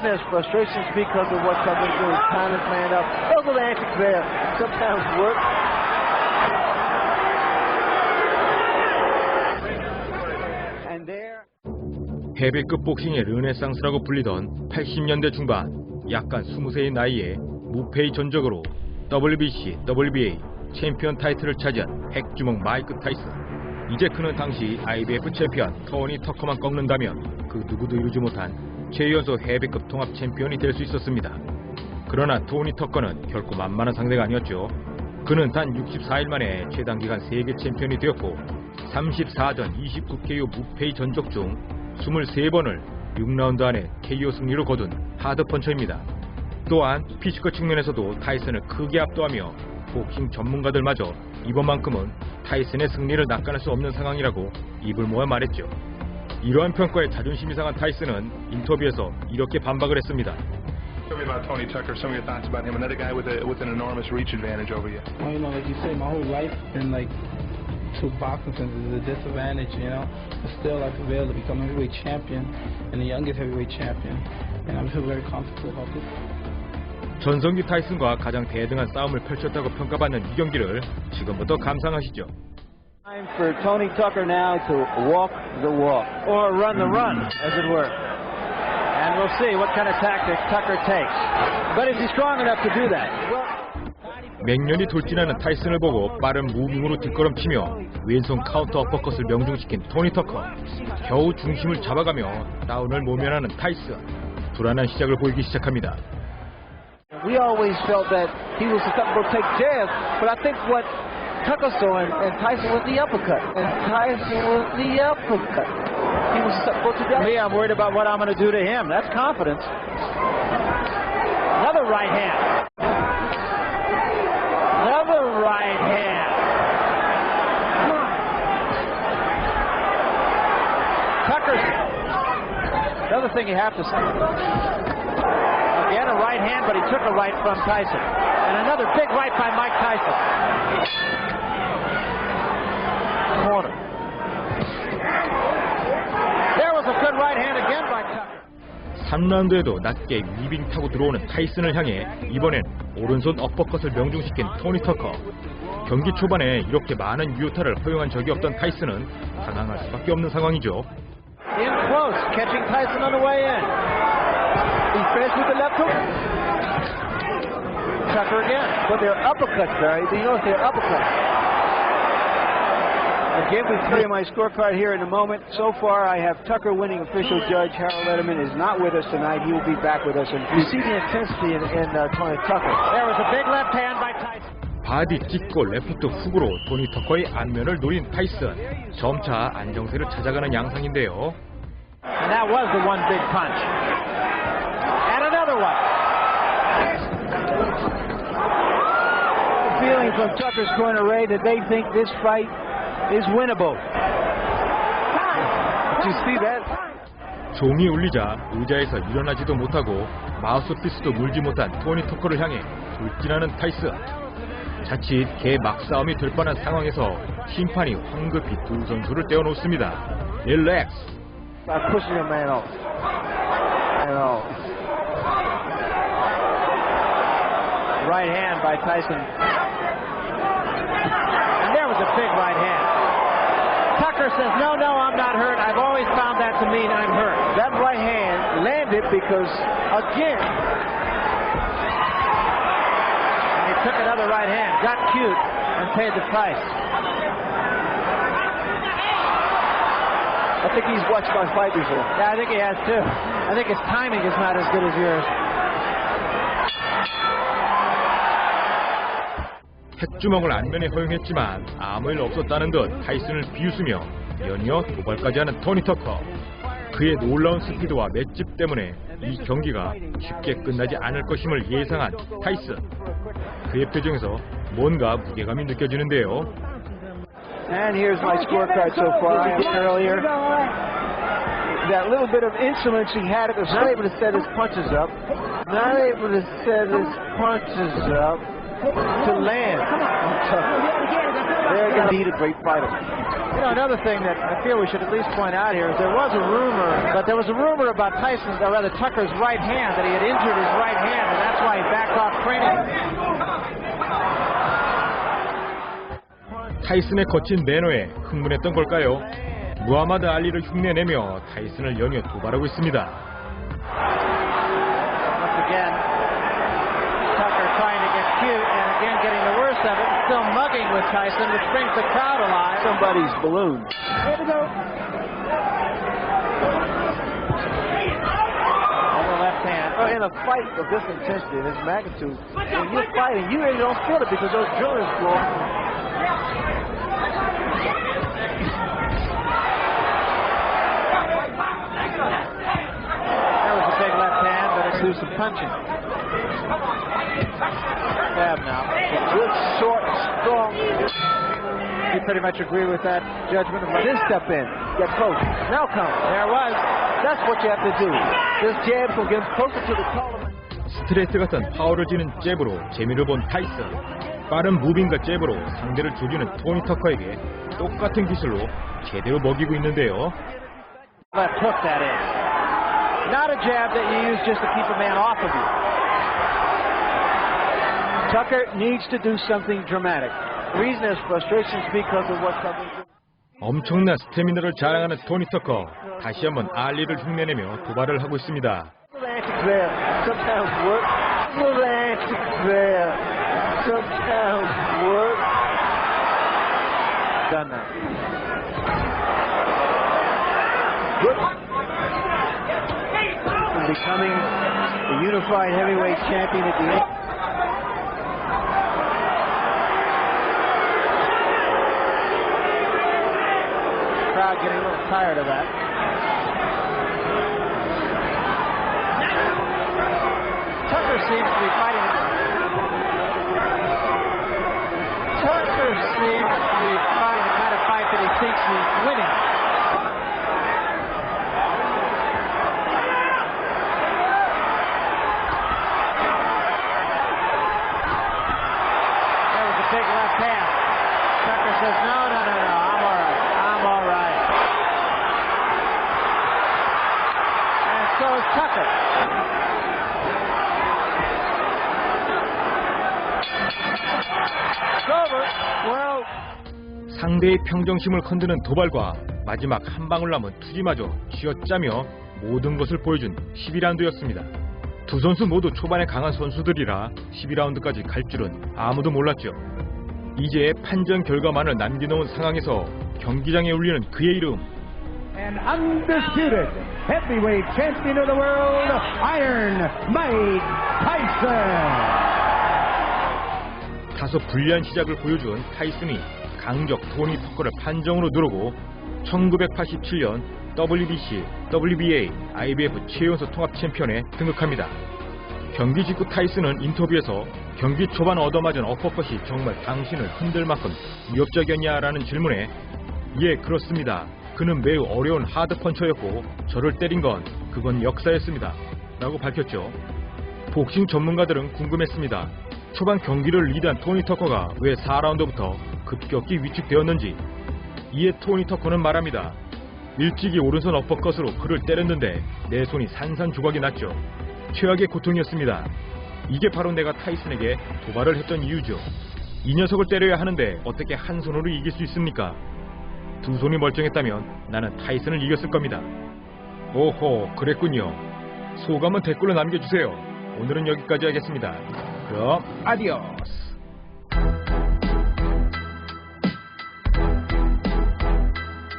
there's frustrations because of what Tucker's doing. Time is man up. Those are the antics there. Sometimes work. And there. 헤비급 복싱의 르네상스라고 불리던 80년대 중반, 약간 20세의 나이에 무패의 전적으로 WBC, WBA 챔피언 타이틀을 차지한 핵주먹 마이크 타이슨. 이제 그는 당시 IBF 챔피언 토니 터커만 꺾는다면 그 누구도 이루지 못한 최연소 헤비급 통합 챔피언이 될 수 있었습니다. 그러나 토니 터커는 결코 만만한 상대가 아니었죠. 그는 단 64일 만에 최단기간 세계 챔피언이 되었고 34전 29KO 무패의 전적 중 23번을 6라운드 안에 KO 승리로 거둔 하드펀처입니다. 또한 피지컬 측면에서도 타이슨을 크게 압도하며 복싱 전문가들마저 이번만큼은 타이슨의 승리를 낚아낼 수 없는 상황이라고 입을 모아 말했죠. 이러한 평가에 자존심이 상한 타이슨은 인터뷰에서 이렇게 반박을 했습니다. Tell me about Tony Tucker. Some of your thoughts about him. Another guy with an enormous reach advantage over you. Well, you know, like you say, my whole life been like to boxing since it's a disadvantage, you know. But still, I prevailed to become a heavyweight champion and the youngest heavyweight champion, and I feel very comfortable about this. 전성기 타이슨과 가장 대등한 싸움을 펼쳤다고 평가받는 이 경기를 지금부터 감상하시죠. Time for Tony Tucker now to walk the walk, or run the run, as it were. And we'll see what kind of tactics Tucker takes. But is he strong enough to do that? 맹년이 돌진하는 타이슨을 보고 빠른 무빙으로 뒷걸음치며 왼손 카운터 어퍼컷을 명중시킨 토니 터커. 겨우 중심을 잡아가며 다운을 모면하는 타이슨. 불안한 시작을 보이기 시작합니다. We always felt that he was susceptible to take jabs, but I think what Tucker saw and Tyson was the uppercut. And Tyson was the uppercut. He was susceptible to that. Me, I'm worried about what I'm going to do to him. That's confidence. Another right hand. Another right hand. Tucker. Another thing you have to say. Again, a right hand, but he took a right from Tyson. And another big right by Mike Tyson. Corner. There was a good right hand again by Tucker. 3라운드에도 낮게 위빙 타고 들어오는 타이슨을 향해 이번엔 오른손 어퍼컷을 명중시킨 토니 터커. 경기 초반에 이렇게 많은 유효타를 허용한 적이 없던 타이슨은 당황할 수밖에 없는 상황이죠. In close, catching Tyson on the way in. He finished with the left hook. Tucker again. But they're uppercuts, Barry. You notice they're uppercuts. Again, we tell you my scorecard here in a moment. So far, I have Tucker winning. Official judge Harold Letterman is not with us tonight. He will be back with us. And you see the intensity in Tony Tucker. There was a big left hand by Tyson. 바디 찢고 레프트 훅으로 토니 터커의 안면을 노린 타이슨. 점차 안정세를 찾아가는 양상인데요. And that was the one big punch. And another one. The feeling from Tucker's corner, Ray, that they think this fight is winnable. Did you see that? 종이 울리자 의자에서 일어나지도 못하고 마우스피스도 물지 못한 토니 터커를 향해 돌진하는 타이슨. 자칫 개 막싸움이 될 뻔한 상황에서 심판이 황급히 두 선수를 떼어놓습니다. 릴렉스. By pushing a man off. Right hand by Tyson. And there was a big right hand. Tucker says, no, I'm not hurt. I've always found that to mean I'm hurt. That right hand landed because, again, and he took another right hand, got cute, and paid the price. I think he's watched my fight before. Yeah, I think he has too. I think his timing is not as good as yours. 핵주먹을 안면에 허용했지만 아무 일 없었다는 듯 타이슨을 비웃으며 연이어 도발까지 하는 토니 터커. 그의 놀라운 스피드와 맷집 때문에 이 경기가 쉽게 끝나지 않을 것임을 예상한 타이슨. 그의 표정에서 뭔가 무게감이 느껴지는데요. And here's my scorecard so far. Earlier, that little bit of insolence he had at the start, able to set his punches up. Not able to set his punches up to land. They're going to need a great fighter. You know, another thing that I feel we should at least point out here is there was a rumor about Tyson's, or rather Tucker's right hand, that he had injured his right hand, and that's why he backed off training. 타이슨의 거친 매너에 흥분했던 걸까요? 무하마드 알리를 흉내내며 타이슨을 연이어 도발하고 있습니다. Once again, Tucker trying to get cute and again getting the worst of it, still mugging with Tyson, which brings the crowd alive. Somebody's balloon. Here we go. On the left hand. In a fight of this intensity, this magnitude, when you're fighting, you really don't feel it because those drillers go. Do some punching. Jab now. Good, short, strong. You pretty much agree with that judgment. Then step in. Get close. Now come. There it was. That's what you have to do. This jab will get closer to the collar. 스트레이트 같은 파워를 지닌 잽으로 재미를 본 타이슨. 빠른 무빙과 잽으로 상대를 조지는 토니 터커에게 똑같은 기술로 제대로 먹이고 있는데요. Left hook that is. Not a jab that you use just to keep a man off of you. Tucker needs to do something dramatic. The reason there's frustration is because of what's coming. 엄청난 스태미너를 자랑하는 토니 터커. 다시 한번 알리를 흉내내며 도발을 하고 있습니다. Sometimes work. Sometimes work. Done now. Good. Becoming the unified heavyweight champion at the end. Crowd getting a little tired of that. Tucker seems to be fighting. Tucker seems to be fighting the kind of fight that he thinks he's winning. Big left hand. Tucker says, no, I'm all right. And so is Tucker. It's over. Well. 상대의 평정심을 건드는 도발과 마지막 한 방울 남은 투지마저 쥐어짜며 모든 것을 보여준 12라운드였습니다. 두 선수 모두 초반에 강한 선수들이라 12라운드까지 갈 줄은 아무도 몰랐죠. 이제 판정 결과만을 남겨놓은 상황에서 경기장에 울리는 그의 이름. And undisputed heavyweight champion of the world, Iron Mike Tyson. 다소 불리한 시작을 보여준 타이슨이 강적 토니 터커를 판정으로 누르고 1987년 WBC, WBA, IBF 최연소 통합 챔피언에 등극합니다. 경기 직후 타이슨은 인터뷰에서 경기 초반 얻어맞은 어퍼컷이 정말 당신을 흔들 만큼 위협적이었냐라는 질문에 예, 그렇습니다. 그는 매우 어려운 하드펀처였고 저를 때린 건 그건 역사였습니다. 라고 밝혔죠. 복싱 전문가들은 궁금했습니다. 초반 경기를 리드한 토니 터커가 왜 4라운드부터 급격히 위축되었는지. 이에 토니 터커는 말합니다. 일찍이 오른손 어퍼컷으로 그를 때렸는데 내 손이 산산조각이 났죠. 최악의 고통이었습니다. 이게 바로 내가 타이슨에게 도발을 했던 이유죠. 이 녀석을 때려야 하는데 어떻게 한 손으로 이길 수 있습니까? 두 손이 멀쩡했다면 나는 타이슨을 이겼을 겁니다. 오호, 그랬군요. 소감은 댓글로 남겨주세요. 오늘은 여기까지 하겠습니다. 그럼 아디오스.